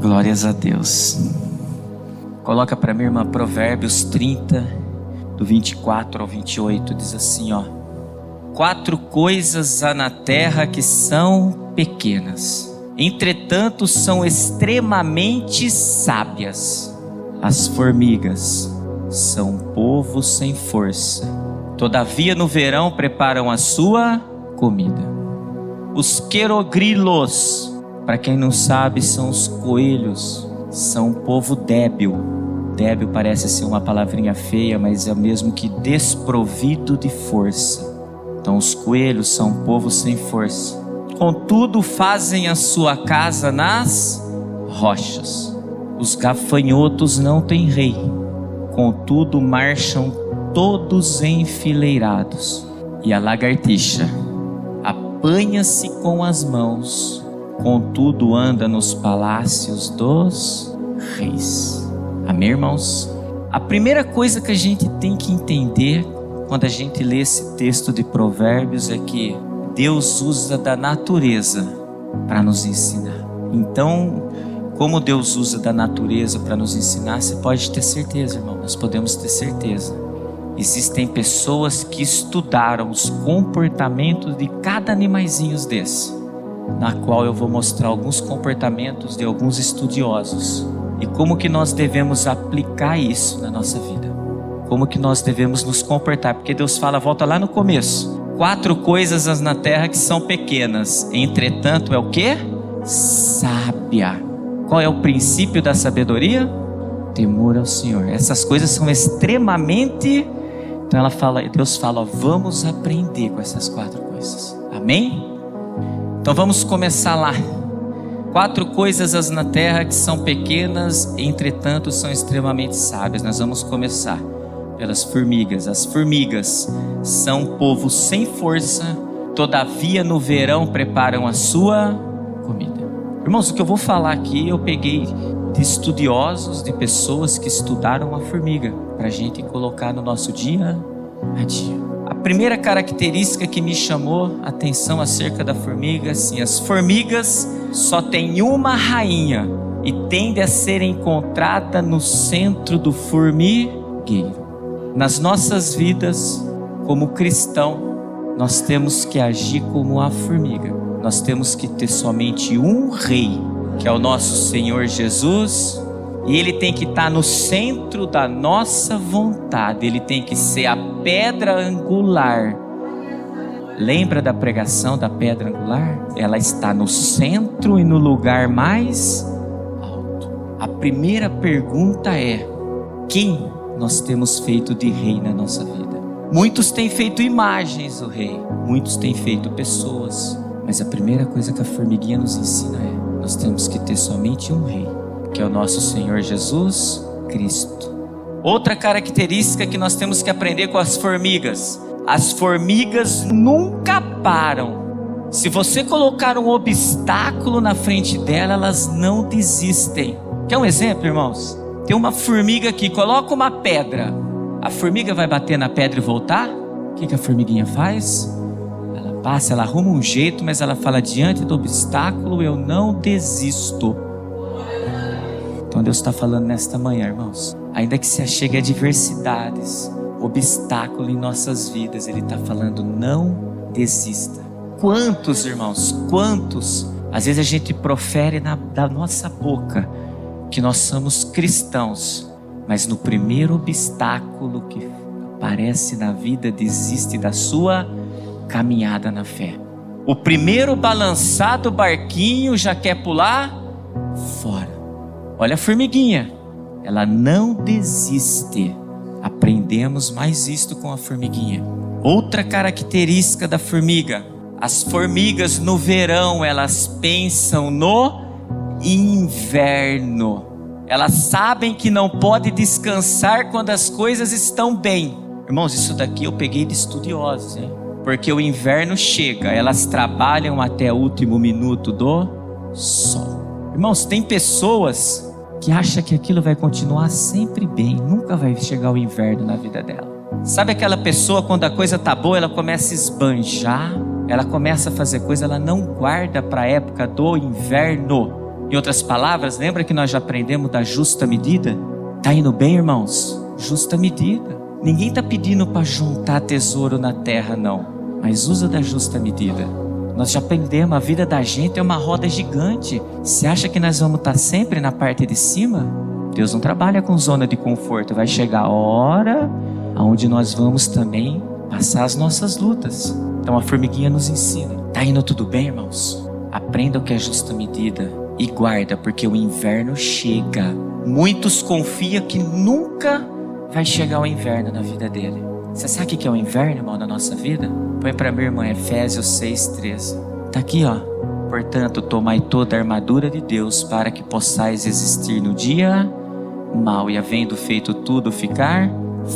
Glórias a Deus. Coloca para minha irmã Provérbios 30, do 24 ao 28, diz assim, ó: 4 coisas há na terra que são pequenas, entretanto são extremamente sábias. As formigas são povo sem força, todavia no verão preparam a sua comida. Os querogrilos, para quem não sabe, são os coelhos, são um povo débil. Débil parece ser uma palavrinha feia, mas é o mesmo que desprovido de força. Então os coelhos são um povo sem força. Contudo fazem a sua casa nas rochas. Os gafanhotos não têm rei, contudo marcham todos enfileirados. E a lagartixa apanha-se com as mãos, contudo anda nos palácios dos reis. Amém, irmãos? A primeira coisa que a gente tem que entender quando a gente lê esse texto de Provérbios é que Deus usa da natureza para nos ensinar. Então, como Deus usa da natureza para nos ensinar, você pode ter certeza, irmão, nós podemos ter certeza. Existem pessoas que estudaram os comportamentos de cada animaizinho desse, na qual eu vou mostrar alguns comportamentos de alguns estudiosos e como que nós devemos aplicar isso na nossa vida, como que nós devemos nos comportar, porque Deus fala, volta lá no começo, 4 coisas na terra que são pequenas, entretanto é o que? Sábia. Qual é o princípio da sabedoria? Temor ao Senhor. Essas coisas são extremamente... Então Deus fala, ó, vamos aprender com essas 4 coisas. Amém? Então vamos começar lá. 4 coisas na terra que são pequenas, entretanto são extremamente sábias. Nós vamos começar pelas formigas. As formigas são um povo sem força, todavia no verão preparam a sua comida. Irmãos, o que eu vou falar aqui eu peguei de estudiosos, de pessoas que estudaram a formiga, para a gente colocar no nosso dia a dia. A primeira característica que me chamou a atenção acerca da formiga, assim, as formigas só têm uma rainha e tende a ser encontrada no centro do formigueiro. Nas nossas vidas, como cristão, nós temos que agir como a formiga. Nós temos que ter somente um rei, que é o nosso Senhor Jesus, e Ele tem que estar no centro da nossa vontade, Ele tem que ser a pedra angular. Lembra da pregação da pedra angular? Ela está no centro e no lugar mais alto. A primeira pergunta é: quem nós temos feito de rei na nossa vida? Muitos têm feito imagens do rei, muitos têm feito pessoas, mas a primeira coisa que a formiguinha nos ensina é: nós temos que ter somente um rei, que é o nosso Senhor Jesus Cristo. Outra característica que nós temos que aprender com as formigas: as formigas nunca param. Se você colocar um obstáculo na frente dela, elas não desistem. Quer um exemplo, irmãos? Tem uma formiga aqui, coloca uma pedra. A formiga vai bater na pedra e voltar? O que a formiguinha faz? Ela passa, ela arruma um jeito, mas ela fala: diante do obstáculo eu não desisto. Então Deus está falando nesta manhã, irmãos, ainda que se achegue adversidades, obstáculo em nossas vidas, Ele está falando: não desista. Quantos, irmãos, quantos, às vezes a gente profere da nossa boca que nós somos cristãos, mas no primeiro obstáculo que aparece na vida, desiste da sua caminhada na fé. O primeiro balançar do barquinho já quer pular fora. Olha a formiguinha, ela não desiste. Aprendemos mais isto com a formiguinha. Outra característica da formiga: as formigas no verão, elas pensam no inverno. Elas sabem que não pode descansar quando as coisas estão bem. Irmãos, isso daqui eu peguei de estudiosos, hein? Porque o inverno chega, elas trabalham até o último minuto do sol. Irmãos, tem pessoas que acham que aquilo vai continuar sempre bem, nunca vai chegar o inverno na vida dela. Sabe aquela pessoa, quando a coisa tá boa, ela começa a esbanjar, ela começa a fazer coisa, ela não guarda para a época do inverno. Em outras palavras, lembra que nós já aprendemos da justa medida? Tá indo bem, irmãos? Justa medida. Ninguém está pedindo para juntar tesouro na terra, não. Mas usa da justa medida. Nós já aprendemos, a vida da gente é uma roda gigante. Você acha que nós vamos estar sempre na parte de cima? Deus não trabalha com zona de conforto. Vai chegar a hora onde nós vamos também passar as nossas lutas. Então a formiguinha nos ensina. Tá indo tudo bem, irmãos? Aprenda o que é justa medida e guarda, porque o inverno chega. Muitos confiam que nunca vai chegar o inverno na vida dele. Você sabe o que é o inverno, irmão, na nossa vida? Põe para minha irmã, Efésios 6:13. Tá aqui, ó. Portanto, tomai toda a armadura de Deus para que possais existir no dia mau e, havendo feito tudo, ficar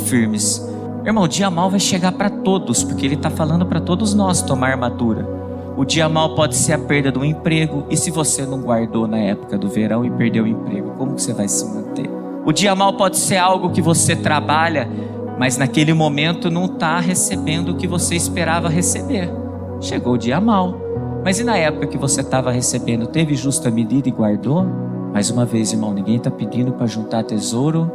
firmes. Irmão, o dia mau vai chegar para todos, porque ele está falando para todos nós tomar armadura. O dia mau pode ser a perda do emprego, e se você não guardou na época do verão e perdeu o emprego, como que você vai se manter? O dia mau pode ser algo que você trabalha, mas naquele momento não está recebendo o que você esperava receber. Chegou o dia mau. Mas e na época que você estava recebendo, teve justa medida e guardou? Mais uma vez, irmão, ninguém está pedindo para juntar tesouro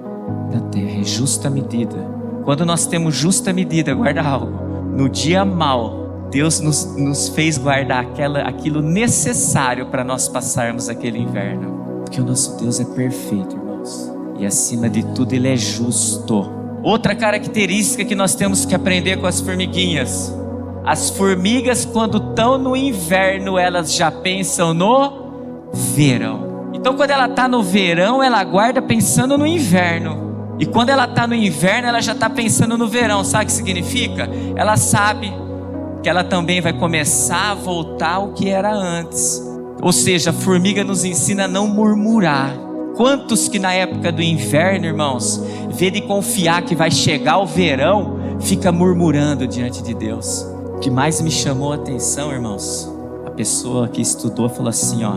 na terra, é justa medida. Quando nós temos justa medida, guarda algo. No dia mau, Deus nos fez guardar aquilo necessário para nós passarmos aquele inverno. Porque o nosso Deus é perfeito, irmãos. E acima de tudo, Ele é justo. Outra característica que nós temos que aprender com as formiguinhas. As formigas, quando estão no inverno, elas já pensam no verão. Então, quando ela está no verão, ela guarda pensando no inverno. E quando ela está no inverno, ela já está pensando no verão. Sabe o que significa? Ela sabe que ela também vai começar a voltar ao que era antes. Ou seja, a formiga nos ensina a não murmurar. Quantos que na época do inverno, irmãos, vê de confiar que vai chegar o verão, fica murmurando diante de Deus? O que mais me chamou a atenção, irmãos, a pessoa que estudou falou assim, ó: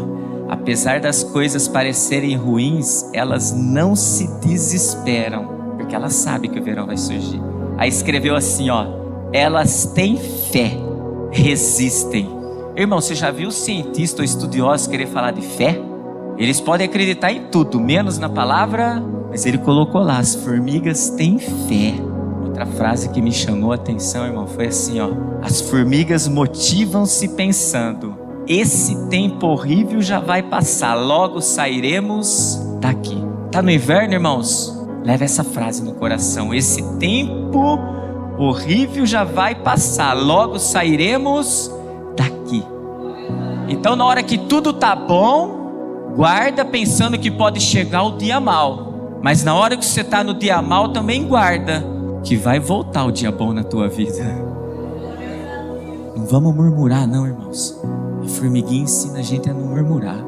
apesar das coisas parecerem ruins, elas não se desesperam, porque elas sabem que o verão vai surgir. Aí escreveu assim, ó: elas têm fé, resistem. Irmão, você já viu cientistas ou estudiosos querer falar de fé? Eles podem acreditar em tudo, menos na palavra, mas ele colocou lá: as formigas têm fé. Outra frase que me chamou a atenção, irmão, foi assim, ó: as formigas motivam-se pensando, esse tempo horrível já vai passar, logo sairemos daqui. Tá no inverno, irmãos? Leva essa frase no coração: esse tempo horrível já vai passar, logo sairemos daqui. Então, na hora que tudo tá bom, guarda pensando que pode chegar o dia mau. Mas na hora que você está no dia mau, também guarda que vai voltar o dia bom na tua vida. Não vamos murmurar não, irmãos. A formiguinha ensina a gente a não murmurar.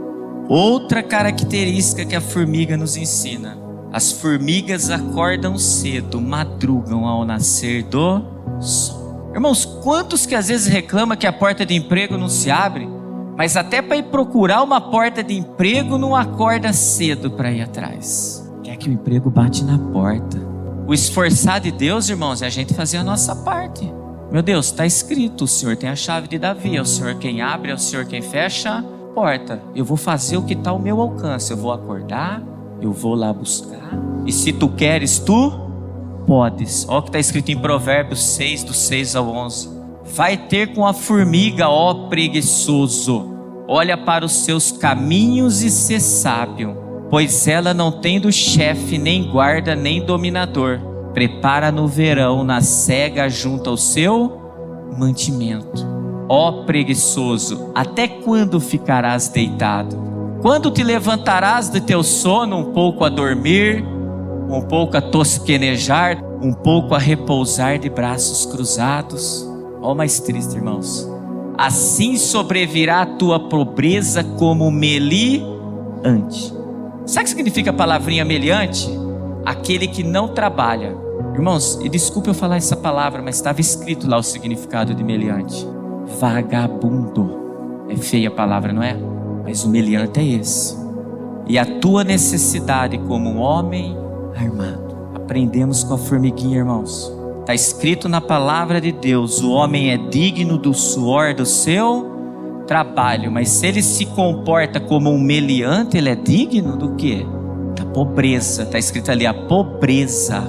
Outra característica que a formiga nos ensina: as formigas acordam cedo, madrugam ao nascer do sol. Irmãos, quantos que às vezes reclamam que a porta de emprego não se abre, mas até para ir procurar uma porta de emprego não acorda cedo para ir atrás? Quer que o emprego bate na porta. O esforçar de Deus, irmãos, é a gente fazer a nossa parte. Meu Deus, está escrito: o Senhor tem a chave de Davi, é o Senhor quem abre, é o Senhor quem fecha a porta. Eu vou fazer o que está ao meu alcance. Eu vou acordar, eu vou lá buscar, e se tu queres, tu podes. Olha o que está escrito em Provérbios 6, do 6 ao 11. Vai ter com a formiga, ó preguiçoso, olha para os seus caminhos e sê sábio, pois ela não tem do chefe, nem guarda, nem dominador. Prepara no verão, na cega junto ao seu mantimento. Ó preguiçoso, até quando ficarás deitado? Quando te levantarás do teu sono, um pouco a dormir, um pouco a tosquenejar, um pouco a repousar de braços cruzados? Ó, mais triste, irmãos. Assim sobrevirá a tua pobreza como meliante. Sabe o que significa a palavrinha meliante? Aquele que não trabalha. Irmãos, e desculpe eu falar essa palavra, mas estava escrito lá o significado de meliante: vagabundo. É feia a palavra, não é? Mas o meliante é esse. E a tua necessidade como um homem armado. Aprendemos com a formiguinha, irmãos. Está escrito na palavra de Deus: o homem é digno do suor do seu trabalho, mas se ele se comporta como um meliante, ele é digno do quê? Da pobreza. Está escrito ali, a pobreza.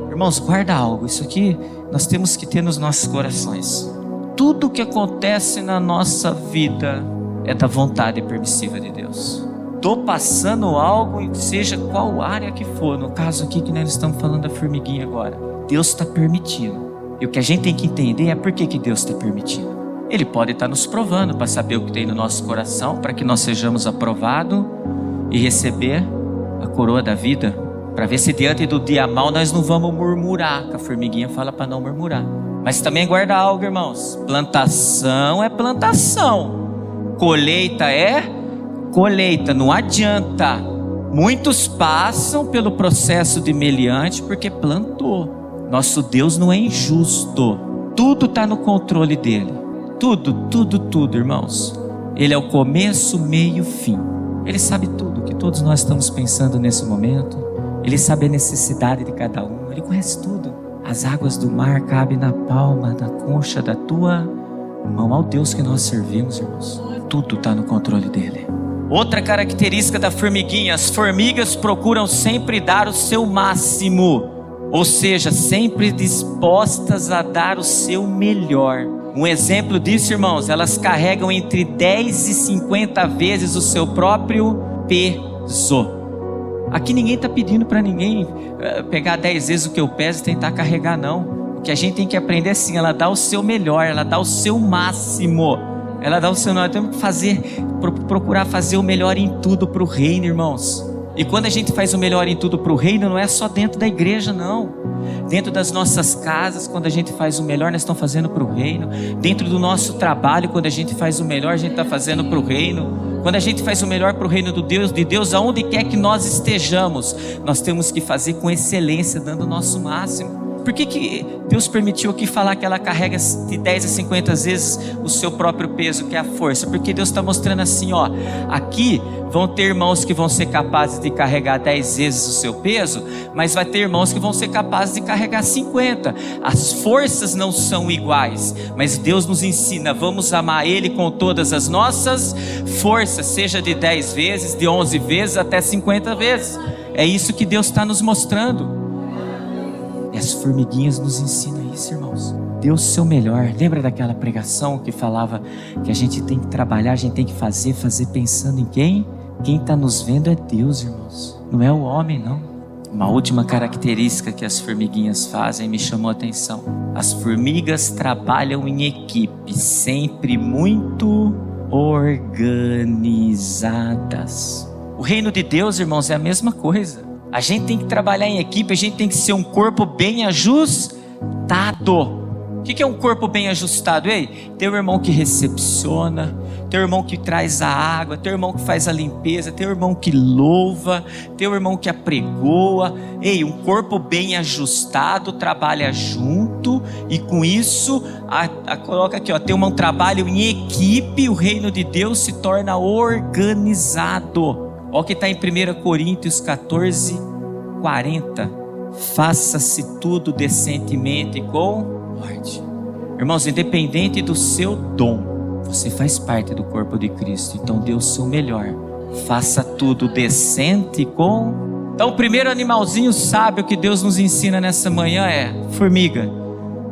Irmãos, guarda algo, isso aqui nós temos que ter nos nossos corações. Tudo que acontece na nossa vida é da vontade permissiva de Deus. Estou passando algo, seja qual área que for, no caso aqui que nós estamos falando da formiguinha agora, Deus está permitindo. E o que a gente tem que entender é por que Deus está permitindo. Ele pode estar nos provando para saber o que tem no nosso coração, para que nós sejamos aprovados e receber a coroa da vida, para ver se diante do dia mal nós não vamos murmurar, que a formiguinha fala para não murmurar. Mas também guarda algo, irmãos, plantação é plantação, colheita é colheita, não adianta. Muitos passam pelo processo de meliante porque plantou. Nosso Deus não é injusto, tudo está no controle dele, tudo, irmãos. Ele é o começo, meio, fim. Ele sabe tudo que todos nós estamos pensando nesse momento. Ele sabe a necessidade de cada um, ele conhece tudo. As águas do mar cabem na palma, na concha da tua mão. Ao Deus que nós servimos, irmãos, tudo está no controle dele. Outra característica da formiguinha: as formigas procuram sempre dar o seu máximo, ou seja, sempre dispostas a dar o seu melhor. Um exemplo disso, irmãos, elas carregam entre 10 e 50 vezes o seu próprio peso. Aqui ninguém está pedindo para ninguém pegar 10 vezes o que eu peso e tentar carregar, não. O que a gente tem que aprender é assim: ela dá o seu melhor, ela dá o seu máximo, ela dá o seu melhor. Temos que procurar fazer o melhor em tudo para o reino, irmãos. E quando a gente faz o melhor em tudo para o reino, não é só dentro da igreja, não. Dentro das nossas casas, quando a gente faz o melhor, nós estamos fazendo para o reino. Dentro do nosso trabalho, quando a gente faz o melhor, a gente está fazendo para o reino. Quando a gente faz o melhor para o reino de Deus, aonde quer que nós estejamos, nós temos que fazer com excelência, dando o nosso máximo. Por que Deus permitiu aqui falar que ela carrega de 10 a 50 vezes o seu próprio peso, que é a força? Porque Deus está mostrando assim, ó, aqui vão ter irmãos que vão ser capazes de carregar 10 vezes o seu peso, mas vai ter irmãos que vão ser capazes de carregar 50. As forças não são iguais, mas Deus nos ensina, vamos amar Ele com todas as nossas forças, seja de 10 vezes, de 11 vezes, até 50 vezes. É isso que Deus está nos mostrando. E as formiguinhas nos ensinam isso, irmãos. Dê o seu melhor. Lembra daquela pregação que falava que a gente tem que trabalhar, a gente tem que fazer pensando em quem? Quem está nos vendo é Deus, irmãos. Não é o homem, não. Uma última característica que as formiguinhas fazem me chamou a atenção. As formigas trabalham em equipe, sempre muito organizadas. O reino de Deus, irmãos, é a mesma coisa. A gente tem que trabalhar em equipe, a gente tem que ser um corpo bem ajustado. O que é um corpo bem ajustado? Ei, tem o irmão que recepciona, tem o irmão que traz a água, tem o irmão que faz a limpeza, tem o irmão que louva, tem o irmão que apregoa. Ei, um corpo bem ajustado trabalha junto, e com isso, coloca aqui, ó, tem um trabalho em equipe, o reino de Deus se torna organizado. Olha o que está em 1 Coríntios 14, 40. Faça-se tudo decentemente com ordem. Irmãos, independente do seu dom, você faz parte do corpo de Cristo. Então dê o seu melhor. Faça tudo decente com... Então o primeiro animalzinho sábio que Deus nos ensina nessa manhã é formiga.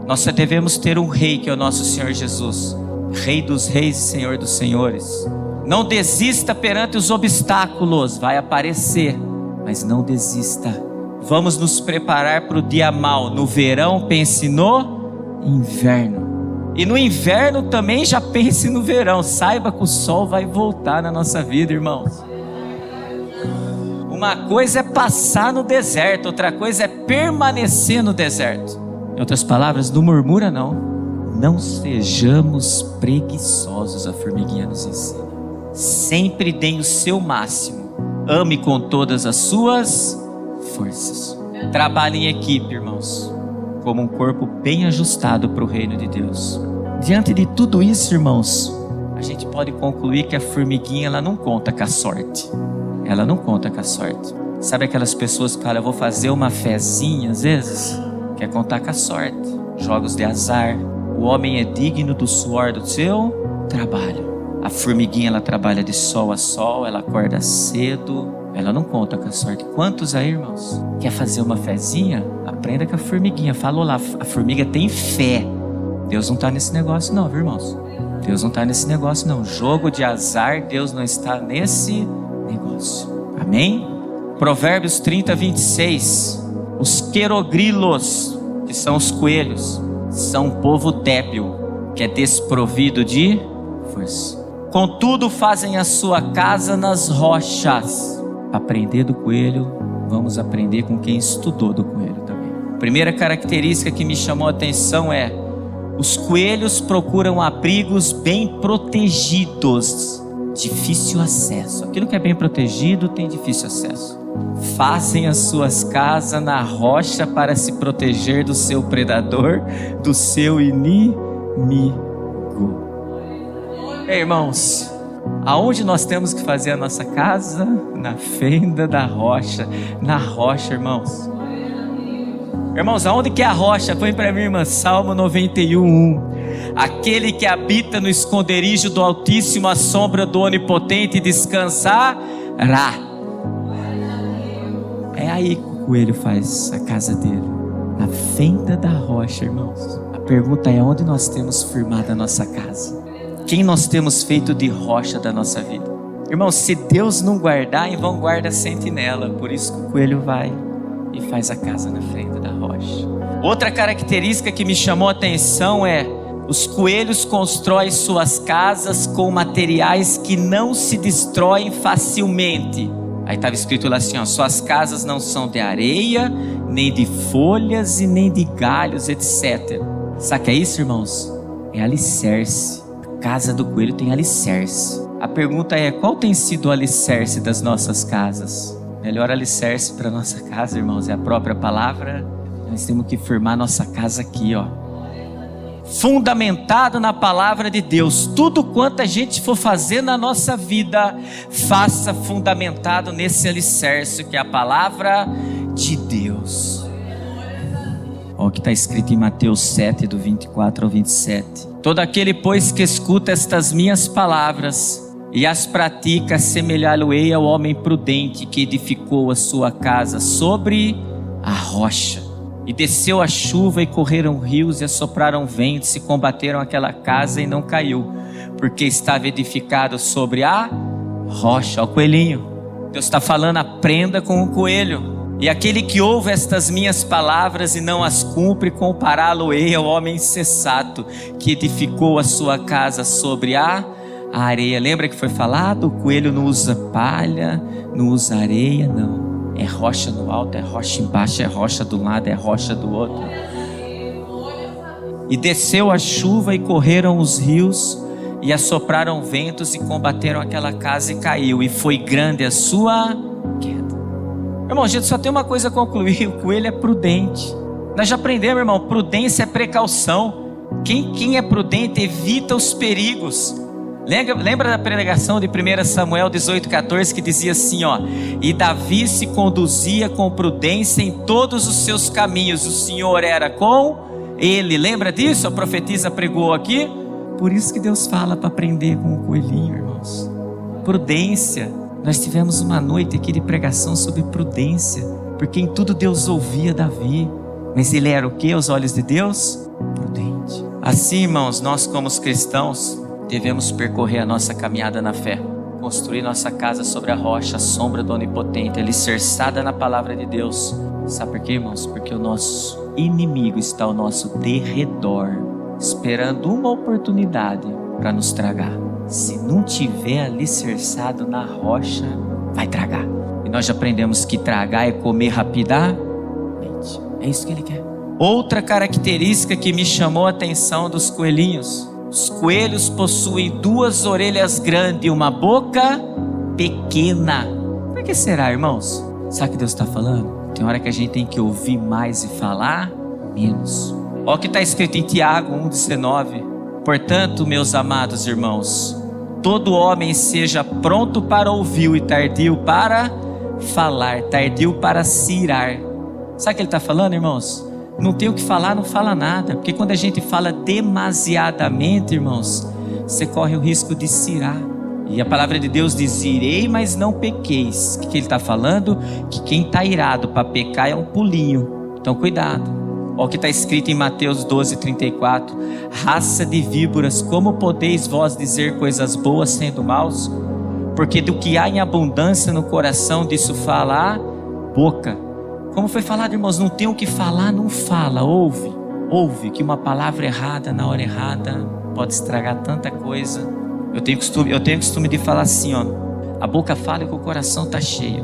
Nós só devemos ter um rei, que é o nosso Senhor Jesus. Rei dos reis e Senhor dos senhores. Não desista perante os obstáculos, vai aparecer, mas não desista. Vamos nos preparar para o dia mau. No verão, pense no inverno. E no inverno também já pense no verão. Saiba que o sol vai voltar na nossa vida, irmãos. Uma coisa é passar no deserto, outra coisa é permanecer no deserto. Em outras palavras, não murmura não. Não sejamos preguiçosos, a formiguinha nos ensina. Sempre dê o seu máximo. Ame com todas as suas forças. Trabalhe em equipe, irmãos, como um corpo bem ajustado para o reino de Deus. Diante de tudo isso, irmãos, a gente pode concluir que a formiguinha, ela não conta com a sorte. Ela não conta com a sorte. Sabe aquelas pessoas que falam, eu vou fazer uma fezinha, às vezes? Quer contar com a sorte. Jogos de azar. O homem é digno do suor do seu trabalho. A formiguinha, ela trabalha de sol a sol, ela acorda cedo, ela não conta com a sorte. Quantos aí, irmãos, quer fazer uma fezinha? Aprenda com a formiguinha. Falou lá, a formiga tem fé. Deus não está nesse negócio não, viu, irmãos? Deus não está nesse negócio não. Jogo de azar, Deus não está nesse negócio. Amém? Provérbios 30, 26. Os querogrilos, que são os coelhos, são um povo débil, que é desprovido de força. Contudo, fazem a sua casa nas rochas. Aprender do coelho, vamos aprender com quem estudou do coelho também. Primeira característica que me chamou a atenção é: os coelhos procuram abrigos bem protegidos, difícil acesso. Aquilo que é bem protegido tem difícil acesso. Fazem as suas casas na rocha para se proteger do seu predador, do seu inimigo. Ei, irmãos, aonde nós temos que fazer a nossa casa? Na fenda da rocha. Na rocha, irmãos. Irmãos, aonde que é a rocha? Põe para mim, irmã, Salmo 91:1. Aquele que habita no esconderijo do Altíssimo, à sombra do Onipotente descansará. É aí que o coelho faz a casa dele, na fenda da rocha, irmãos. A pergunta é: onde nós temos firmado a nossa casa? Quem nós temos feito de rocha da nossa vida? Irmãos, se Deus não guardar, em vão guarda a sentinela. Por isso que o coelho vai e faz a casa na frente da rocha. Outra característica que me chamou a atenção é: os coelhos constroem suas casas com materiais que não se destroem facilmente. Aí estava escrito lá assim, ó: suas casas não são de areia, nem de folhas e nem de galhos, etc. Sabe o que é isso, irmãos? É alicerce. A casa do coelho tem alicerce. A pergunta é: qual tem sido o alicerce das nossas casas? Melhor alicerce para nossa casa, irmãos, é a própria palavra. Nós temos que firmar nossa casa aqui, ó, fundamentado na palavra de Deus. Tudo quanto a gente for fazer na nossa vida, faça fundamentado nesse alicerce que é a palavra de Deus. Olha o que está escrito em Mateus 7, do 24 ao 27. Todo aquele, pois, que escuta estas minhas palavras e as pratica, assemelhá-lo-ei ao homem prudente que edificou a sua casa sobre a rocha. E desceu a chuva e correram rios e assopraram ventos e combateram aquela casa e não caiu, porque estava edificado sobre a rocha. Ó, o coelhinho, Deus está falando: aprenda com o coelho. E aquele que ouve estas minhas palavras e não as cumpre, compará-lo-ei ao homem insensato que edificou a sua casa sobre a areia. Lembra que foi falado? O coelho não usa palha, não usa areia, não. É rocha no alto, é rocha embaixo, é rocha do lado, é rocha do outro. E desceu a chuva e correram os rios e assopraram ventos e combateram aquela casa e caiu, e foi grande a sua queda. Irmão, a gente só tem uma coisa a concluir: o coelho é prudente. Nós já aprendemos, irmão, prudência é precaução. Quem é prudente evita os perigos. Lembra da pregação de 1 Samuel 18,14 que dizia assim, ó: e Davi se conduzia com prudência em todos os seus caminhos, o Senhor era com ele. Lembra disso? A profetisa pregou aqui. Por isso que Deus fala para aprender com o coelhinho, irmãos. Prudência. Nós tivemos uma noite aqui de pregação sobre prudência, porque em tudo Deus ouvia Davi. Mas ele era o que aos olhos de Deus? Prudente. Assim, irmãos, nós como os cristãos devemos percorrer a nossa caminhada na fé, construir nossa casa sobre a rocha, a sombra do Onipotente, alicerçada na palavra de Deus. Sabe por quê, irmãos? Porque o nosso inimigo está ao nosso derredor, esperando uma oportunidade para nos tragar. Se não tiver alicerçado na rocha, vai tragar. E nós já aprendemos que tragar é comer rapidamente. É isso que ele quer. Outra característica que me chamou a atenção dos coelhinhos: os coelhos possuem 2 orelhas grandes e uma boca pequena. Por que será, irmãos? Sabe o que Deus está falando? Tem hora que a gente tem que ouvir mais e falar menos. Olha o que está escrito em Tiago 1,19. Portanto, meus amados irmãos, todo homem seja pronto para ouvir e tardio para falar, tardio para se irar. Sabe o que ele está falando, irmãos? Não tem o que falar, não fala nada. Porque quando a gente fala demasiadamente, irmãos, você corre o risco de se irar. E a palavra de Deus diz: irei, mas não pequeis. O que ele está falando? Que quem está irado para pecar é um pulinho. Então cuidado. Olha o que está escrito em Mateus 12:34. Raça de víboras, como podeis vós dizer coisas boas sendo maus? Porque do que há em abundância no coração, disso fala a boca. Como foi falado, irmãos, não tem o que falar, não fala, ouve. Ouve que uma palavra errada na hora errada pode estragar tanta coisa. Eu tenho costume de falar assim, ó: a boca fala que o coração está cheio.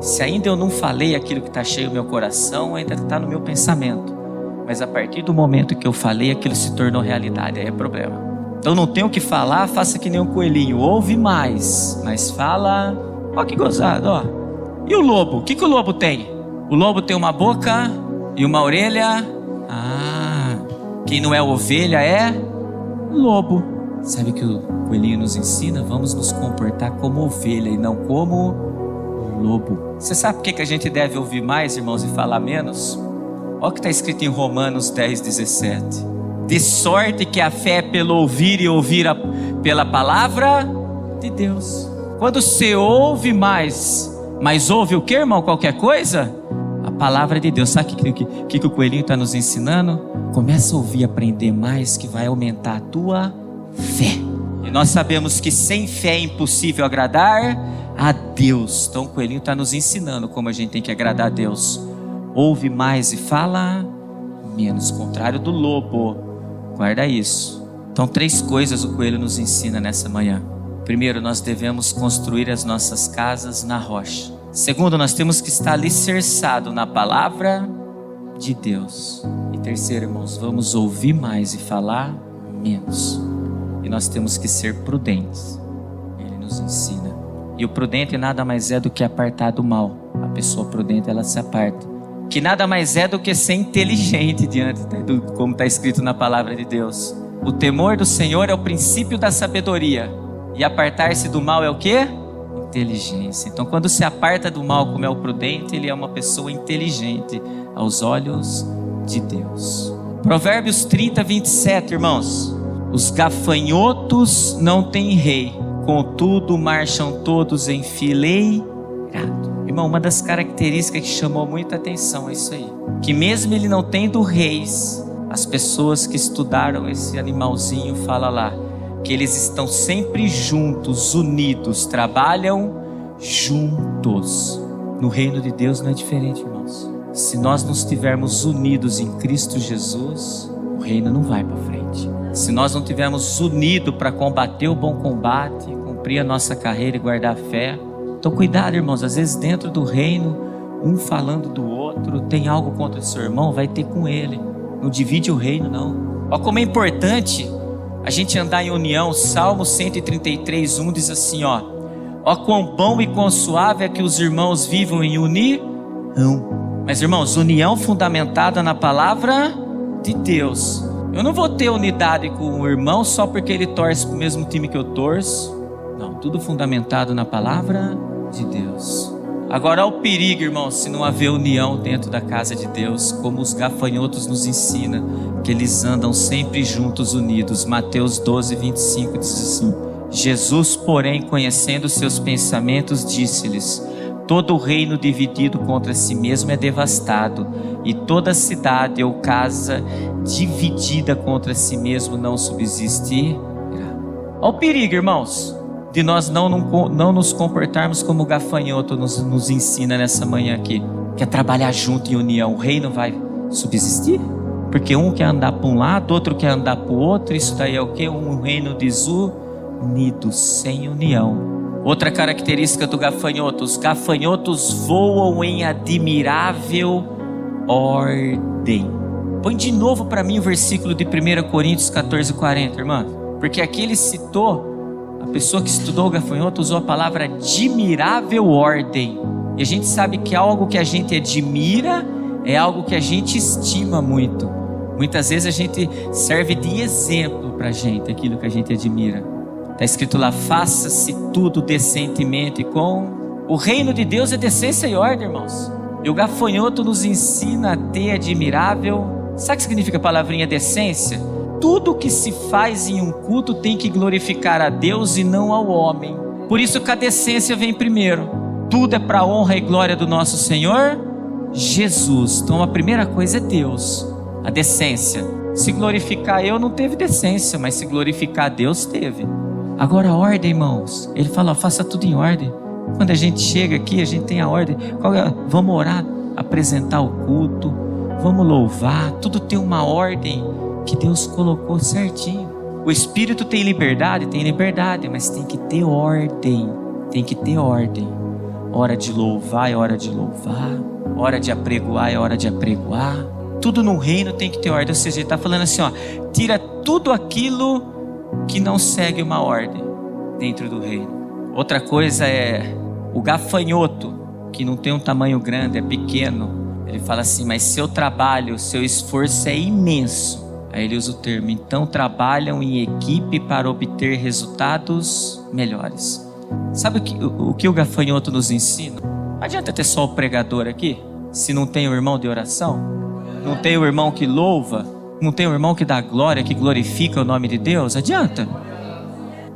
Se ainda eu não falei aquilo que está cheio no meu coração, ainda está no meu pensamento. Mas a partir do momento que eu falei, aquilo se tornou realidade, aí é problema. Então não tem o que falar, faça que nem um coelhinho, ouve mais, mas fala. Ó que gozado, ó. E o lobo? O que o lobo tem? O lobo tem uma boca e uma orelha. Quem não é ovelha é lobo. Sabe o que o coelhinho nos ensina? Vamos nos comportar como ovelha e não como lobo. Você sabe por que a gente deve ouvir mais, irmãos, e falar menos? Olha o que está escrito em Romanos 10:17. De sorte que a fé é pelo ouvir e ouvir pela palavra de Deus. Quando você ouve mais, mas ouve o que, irmão? Qualquer coisa? A palavra de Deus. Sabe o que o coelhinho está nos ensinando? Começa a ouvir, aprender mais, que vai aumentar a tua fé. E nós sabemos que sem fé é impossível agradar a Deus. Então o coelhinho está nos ensinando como a gente tem que agradar a Deus. Ouve mais e fala menos, contrário do lobo. Guarda isso. Então 3 coisas o coelho nos ensina nessa manhã. Primeiro, nós devemos construir as nossas casas na rocha. Segundo, nós temos que estar alicerçado na palavra de Deus. E terceiro, irmãos, vamos ouvir mais e falar menos. E nós temos que ser prudentes. Ele nos ensina. E o prudente nada mais é do que apartar do mal. A pessoa prudente, ela se aparta. Que nada mais é do que ser inteligente diante do como está escrito na palavra de Deus. O temor do Senhor é o princípio da sabedoria. E apartar-se do mal é o quê? Inteligência. Então quando se aparta do mal como é o prudente, ele é uma pessoa inteligente aos olhos de Deus. Provérbios 30:27, irmãos. Os gafanhotos não têm rei, contudo marcham todos enfileirados. Irmão, uma das características que chamou muita atenção é isso aí. Que mesmo ele não tendo reis, as pessoas que estudaram esse animalzinho falam lá, que eles estão sempre juntos, unidos, trabalham juntos. No reino de Deus não é diferente, irmãos. Se nós não estivermos unidos em Cristo Jesus, o reino não vai para frente. Se nós não estivermos unidos para combater o bom combate, cumprir a nossa carreira e guardar a fé. Então cuidado, irmãos, às vezes dentro do reino, um falando do outro, tem algo contra o seu irmão, vai ter com ele. Não divide o reino, não. Olha como é importante a gente andar em união. Salmo 133:1 diz assim, ó: quão bom e quão suave é que os irmãos vivam em união. Mas, irmãos, união fundamentada na palavra de Deus. Eu não vou ter unidade com o irmão só porque ele torce para o mesmo time que eu torço. Não, tudo fundamentado na palavra de Deus. Agora, olha o perigo, irmãos, se não haver união dentro da casa de Deus, como os gafanhotos nos ensinam, que eles andam sempre juntos, unidos. Mateus 12:25 diz assim: Jesus, porém, conhecendo seus pensamentos, disse-lhes: todo reino dividido contra si mesmo é devastado, e toda cidade ou casa dividida contra si mesmo não subsistirá. Olha o perigo, irmãos, de nós não nos comportarmos como o gafanhoto nos ensina nessa manhã aqui, que é trabalhar junto em união. O reino vai subsistir? Porque um quer andar para um lado, outro quer andar para o outro. Isso daí é o quê? Um reino desunido, sem união. Outra característica do gafanhoto: os gafanhotos voam em admirável ordem. Põe de novo para mim o versículo de 1 Coríntios 14:40, irmã. Porque aqui ele citou, a pessoa que estudou o gafanhoto usou a palavra admirável ordem. E a gente sabe que algo que a gente admira é algo que a gente estima muito. Muitas vezes a gente serve de exemplo para a gente, aquilo que a gente admira. Está escrito lá: faça-se tudo decentemente com... O reino de Deus é decência e ordem, irmãos. E o gafanhoto nos ensina a ter admirável... Sabe o que significa a palavrinha decência? tudo que se faz em um culto tem que glorificar a Deus e não ao homem. Por isso que a decência vem primeiro. Tudo é para a honra e glória do nosso Senhor Jesus. Então a primeira coisa é Deus, a decência. Se glorificar eu não teve decência, mas se glorificar Deus teve. Agora a ordem, irmãos, ele fala, faça tudo em ordem. Quando a gente chega aqui, a gente tem a ordem. Vamos orar, apresentar o culto, vamos louvar, tudo tem uma ordem que Deus colocou certinho. O Espírito tem liberdade, mas tem que ter ordem. Tem que ter ordem. Hora de louvar é hora de louvar, hora de apregoar é hora de apregoar. Tudo no reino tem que ter ordem. Ou seja, ele está falando assim, ó, tira tudo aquilo que não segue uma ordem dentro do reino. Outra coisa é o gafanhoto, que não tem um tamanho grande, é pequeno. Ele fala assim, mas seu trabalho, seu esforço é imenso. Aí ele usa o termo, então trabalham em equipe para obter resultados melhores. Sabe o que o gafanhoto nos ensina? Não adianta ter só o pregador aqui, se não tem o irmão de oração, não tem o irmão que louva, não tem o irmão que dá glória, que glorifica o nome de Deus. Adianta.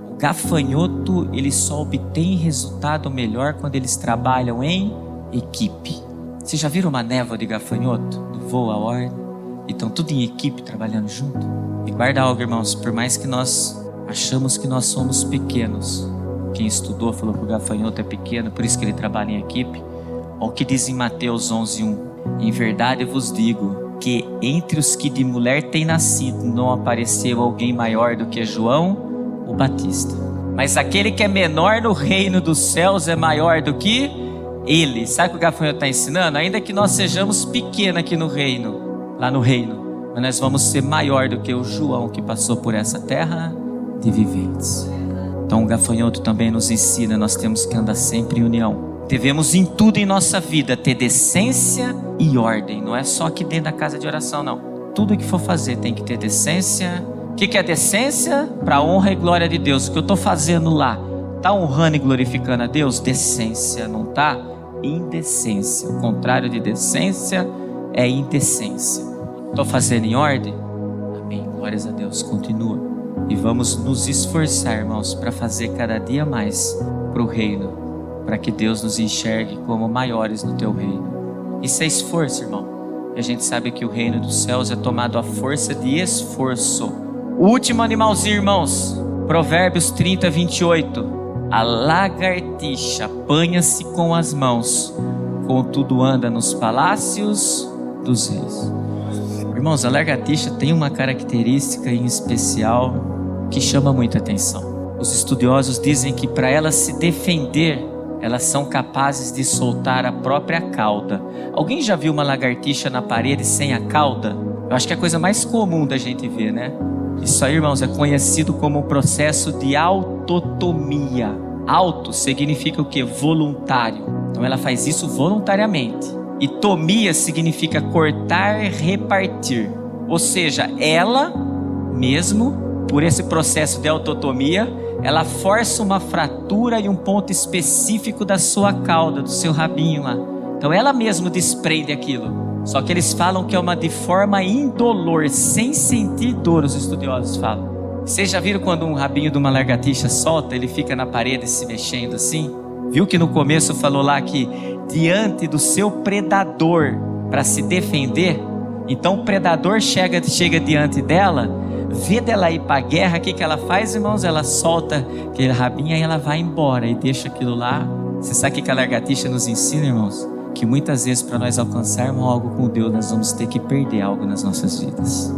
O gafanhoto, ele só obtém resultado melhor quando eles trabalham em equipe. Vocês já viram uma névoa de gafanhoto? Do voo à ordem? E estão tudo em equipe trabalhando junto. E guarda algo, irmãos, por mais que nós achamos que nós somos pequenos, quem estudou falou que o gafanhoto é pequeno, por isso que ele trabalha em equipe. Olha o que diz em Mateus 11:1. Em verdade eu vos digo que entre os que de mulher têm nascido não apareceu alguém maior do que João o Batista. Mas aquele que é menor no reino dos céus é maior do que ele. Sabe o que o gafanhoto está ensinando? Ainda que nós sejamos pequenos aqui no reino, lá no reino, mas nós vamos ser maior do que o João que passou por essa terra de viventes. Então o gafanhoto também nos ensina, nós temos que andar sempre em união. Devemos em tudo em nossa vida ter decência e ordem. Não é só aqui dentro da casa de oração, não. Tudo que for fazer tem que ter decência. O que é decência? Para a honra e glória de Deus. O que eu estou fazendo lá, está honrando e glorificando a Deus? Decência, não está? Indecência. O contrário de decência é indecência. Estou fazendo em ordem? Amém. Glórias a Deus. Continua. E vamos nos esforçar, irmãos, para fazer cada dia mais para o reino, para que Deus nos enxergue como maiores no teu reino. Isso é esforço, irmão. E a gente sabe que o reino dos céus é tomado à força de esforço. O último animalzinho, irmãos, Provérbios 30:28. A lagartixa apanha-se com as mãos, contudo anda nos palácios dos reis. Irmãos, a lagartixa tem uma característica em especial que chama muita atenção. Os estudiosos dizem que para ela se defender, elas são capazes de soltar a própria cauda. Alguém já viu uma lagartixa na parede sem a cauda? Eu acho que é a coisa mais comum da gente ver, né? Isso aí, irmãos, é conhecido como o processo de autotomia. Auto significa o quê? Voluntário. Então ela faz isso voluntariamente. E tomia significa cortar, repartir. Ou seja, ela mesmo, por esse processo de autotomia, ela força uma fratura em um ponto específico da sua cauda, do seu rabinho lá. Então ela mesmo desprende aquilo. Só que eles falam que é de forma indolor, sem sentir dor, os estudiosos falam. Vocês já viram quando um rabinho de uma lagartixa solta, ele fica na parede se mexendo assim? Viu que no começo falou lá que diante do seu predador, para se defender, então o predador chega diante dela, vê dela ir para a guerra, o que ela faz, irmãos? Ela solta aquele rabinho e ela vai embora e deixa aquilo lá. Você sabe o que a lagartixa nos ensina, irmãos? Que muitas vezes para nós alcançarmos algo com Deus, nós vamos ter que perder algo nas nossas vidas.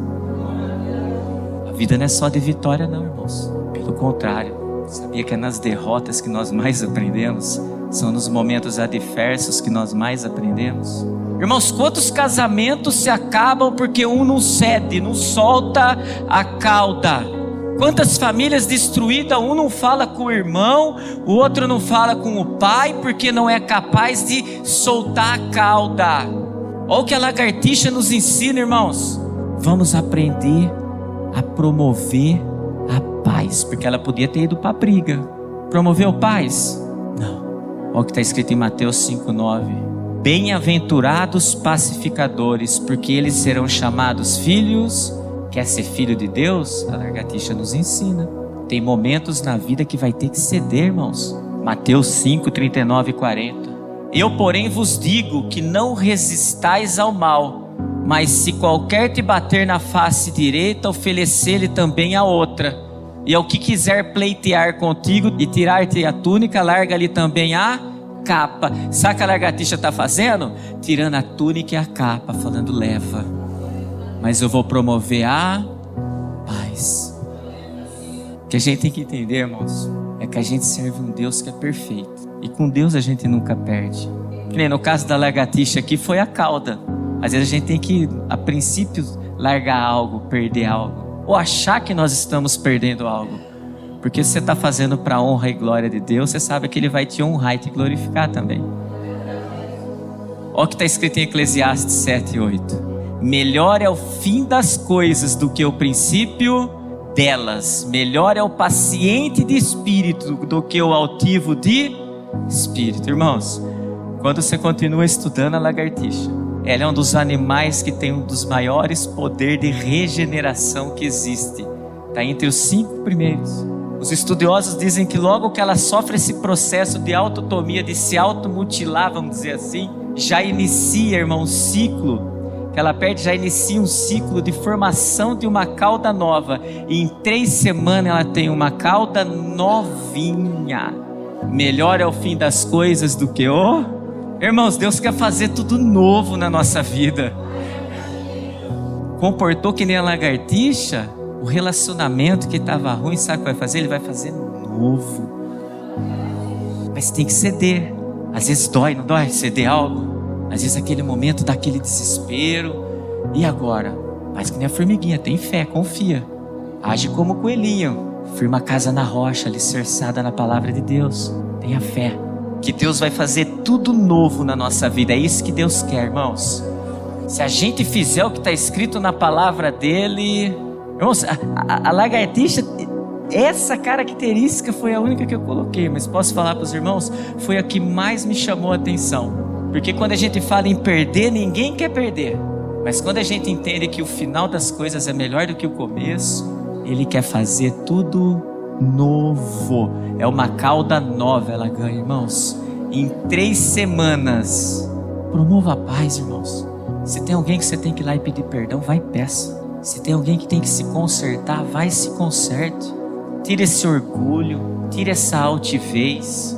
A vida não é só de vitória não, irmãos. Pelo contrário, sabia que é nas derrotas que nós mais aprendemos? São nos momentos adversos que nós mais aprendemos? Irmãos, quantos casamentos se acabam porque um não cede, não solta a cauda? Quantas famílias destruídas, um não fala com o irmão, o outro não fala com o pai, porque não é capaz de soltar a cauda. Olha o que a lagartixa nos ensina, irmãos. Vamos aprender a promover a paz, porque ela podia ter ido para a briga. Promoveu paz? Não. Olha o que está escrito em Mateus 5:9. Bem-aventurados pacificadores, porque eles serão chamados filhos Quer ser filho de Deus? A lagartixa nos ensina. Tem momentos na vida que vai ter que ceder, irmãos. Mateus 5, 39 e 40. Eu, porém, vos digo que não resistais ao mal, mas se qualquer te bater na face direita, oferecer-lhe também a outra. E ao que quiser pleitear contigo e tirar-te a túnica, larga-lhe também a capa. Sabe o que a lagartixa está fazendo? Tirando a túnica e a capa, falando leva. Mas eu vou promover a paz. O que a gente tem que entender, irmãos, é que a gente serve um Deus que é perfeito. E com Deus a gente nunca perde. Que nem no caso da lagartixa aqui foi a cauda. Às vezes a gente tem que, a princípio, largar algo, perder algo. Ou achar que nós estamos perdendo algo. Porque se você está fazendo para a honra e glória de Deus, você sabe que Ele vai te honrar e te glorificar também. Olha o que está escrito em Eclesiastes 7 e 8. Melhor é o fim das coisas do que o princípio delas. Melhor é o paciente de espírito do que o altivo de espírito. Irmãos, quando você continua estudando a lagartixa, ela é um dos animais que tem um dos maiores poderes de regeneração que existe. Está entre os 5 primeiros. Os estudiosos dizem que logo que ela sofre esse processo de autotomia, de se automutilar, vamos dizer assim, já inicia, irmão, um ciclo que ela perde, já inicia um ciclo de formação de uma cauda nova. E em 3 semanas ela tem uma cauda novinha. Melhor é o fim das coisas do que o... Irmãos, Deus quer fazer tudo novo na nossa vida. Comportou que nem a lagartixa, o relacionamento que estava ruim, sabe o que vai fazer? Ele vai fazer novo. Mas tem que ceder. Às vezes dói, não dói? Ceder algo. Às vezes aquele momento dá aquele desespero. E agora? Faz que nem a formiguinha, tem fé, confia. Age como o coelhinho. Firma a casa na rocha, alicerçada na palavra de Deus. Tenha fé. Que Deus vai fazer tudo novo na nossa vida. É isso que Deus quer, irmãos. Se a gente fizer o que está escrito na palavra dele... Irmãos, a lagartixa, essa característica foi a única que eu coloquei. Mas posso falar para os irmãos? Foi a que mais me chamou a atenção. Porque quando a gente fala em perder, ninguém quer perder. Mas quando a gente entende que o final das coisas é melhor do que o começo, Ele quer fazer tudo novo. É uma cauda nova, ela ganha, irmãos. Em 3 semanas. Promova a paz, irmãos. Se tem alguém que você tem que ir lá e pedir perdão, vai e peça. Se tem alguém que tem que se consertar, vai e se conserte. Tire esse orgulho, tire essa altivez.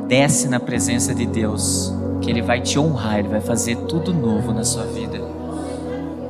Desce na presença de Deus, que Ele vai te honrar, Ele vai fazer tudo novo na sua vida.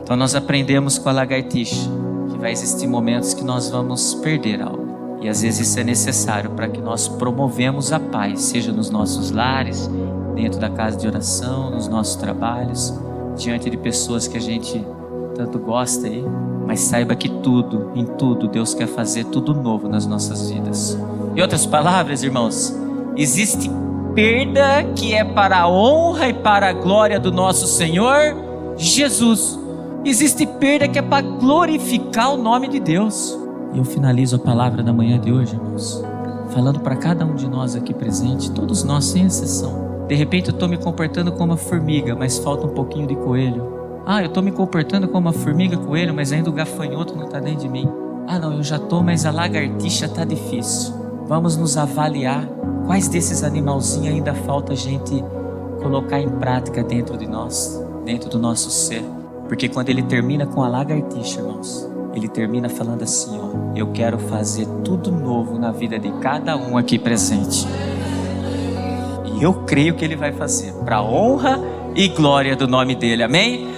Então nós aprendemos com a lagartixa que vai existir momentos que nós vamos perder algo. E às vezes isso é necessário para que nós promovemos a paz, seja nos nossos lares, dentro da casa de oração, nos nossos trabalhos, diante de pessoas que a gente tanto gosta aí. Mas saiba que tudo, em tudo, Deus quer fazer tudo novo nas nossas vidas. Em outras palavras, irmãos, existe perda que é para a honra e para a glória do nosso Senhor Jesus. Existe perda que é para glorificar o nome de Deus. E eu finalizo a palavra da manhã de hoje, irmãos, falando para cada um de nós aqui presente, todos nós sem exceção. De repente eu estou me comportando como uma formiga, mas falta um pouquinho de coelho. Eu estou me comportando como uma formiga, coelho, mas ainda o gafanhoto não está dentro de mim. Não, eu já estou, mas a lagartixa está difícil. Vamos nos avaliar quais desses animalzinhos ainda falta a gente colocar em prática dentro de nós, dentro do nosso ser. Porque quando ele termina com a lagartixa, irmãos, ele termina falando assim, eu quero fazer tudo novo na vida de cada um aqui presente. E eu creio que ele vai fazer, para a honra e glória do nome dele, amém?